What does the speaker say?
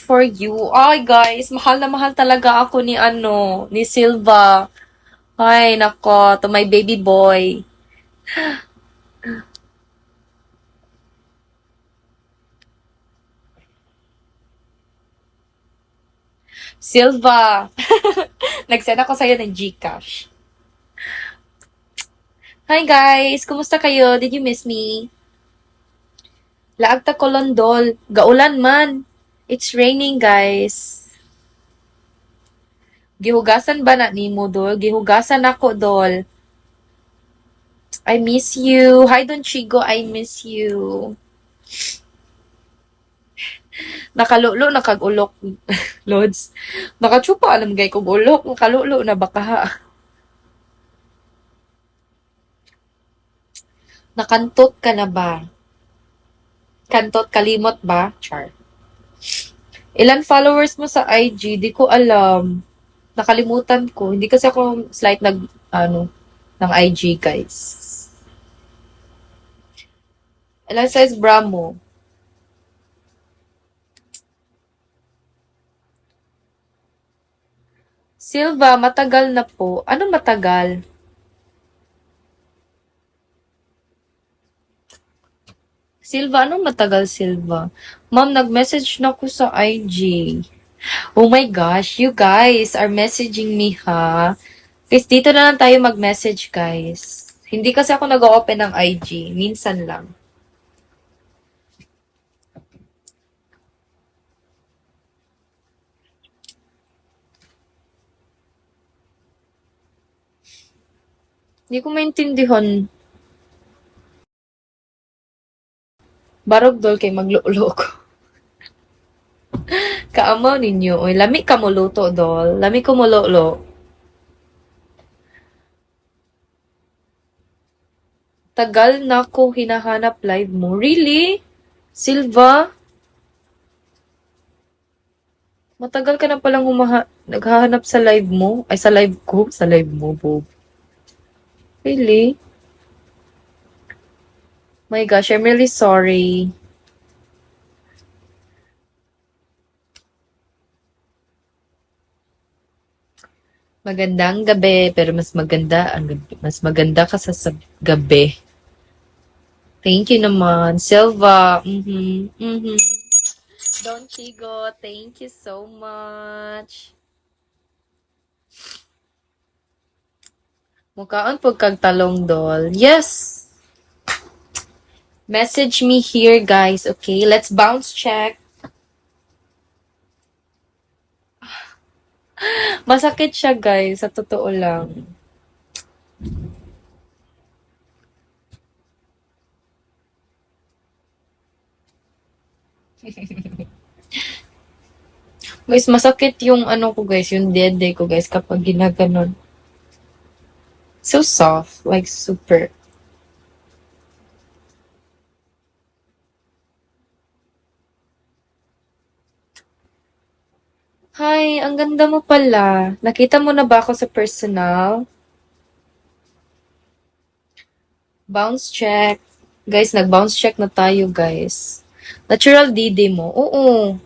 for you. Ay, guys, mahal na mahal talaga ako ni Silva. Ay, nako, to my baby boy. Silva, nag-send ako sa'yo ng GCash. Hi guys, kumusta kayo? Did you miss me? Laag ta kolondol, gaulan man. It's raining, guys. Gihugasan ba na nimo, dol? Gihugasan ako, dol. I miss you. Hi, Don Chigo, I miss you. Nakalulo, nakagulok. Lods. Nakatsupa, alam gay kong ulok. Nakalulo na baka ha. Nakantot ka na ba? Kantot kalimot ba? Char. Ilan followers mo sa IG? Di ko alam. Nakalimutan ko. Hindi kasi ako slight ng IG, guys. Ilan size bra mo? Silva, matagal na po. Ano matagal? Silva, anong matagal, Silva? Ma'am, nag-message na ako sa IG. Oh my gosh, you guys are messaging me, ha? Please, dito na lang tayo mag-message, guys. Hindi kasi ako nag-open ng IG. Minsan lang. Hindi ko maintindihan. Barog dol kay maglulo ko. Kaamaw ninyo. Oy, lami ka mo luto, dol. Lami ko mo lolo. Tagal na ko hinahanap live mo. Really? Silva? Matagal ka na palang naghahanap sa live mo? Ay, sa live ko? Sa live mo, Bob. Really? My gosh, I'm really sorry. Magandang gabi, pero mas maganda ka sa gabi. Thank you naman. Silva. Don Chigo, thank you so much. Mukhaan po kag talong, dol. Yes! Message me here, guys. Okay, let's bounce check. Masakit siya, guys. Sa totoo lang. Guys, masakit yung ano ko, guys. Yung dede ko, guys, kapag ginaganon. So soft. Like, super. Hi, ang ganda mo pala. Nakita mo na ba ako sa personal? Bounce check. Guys, nag-bounce check na tayo, guys. Natural DD mo. Oo.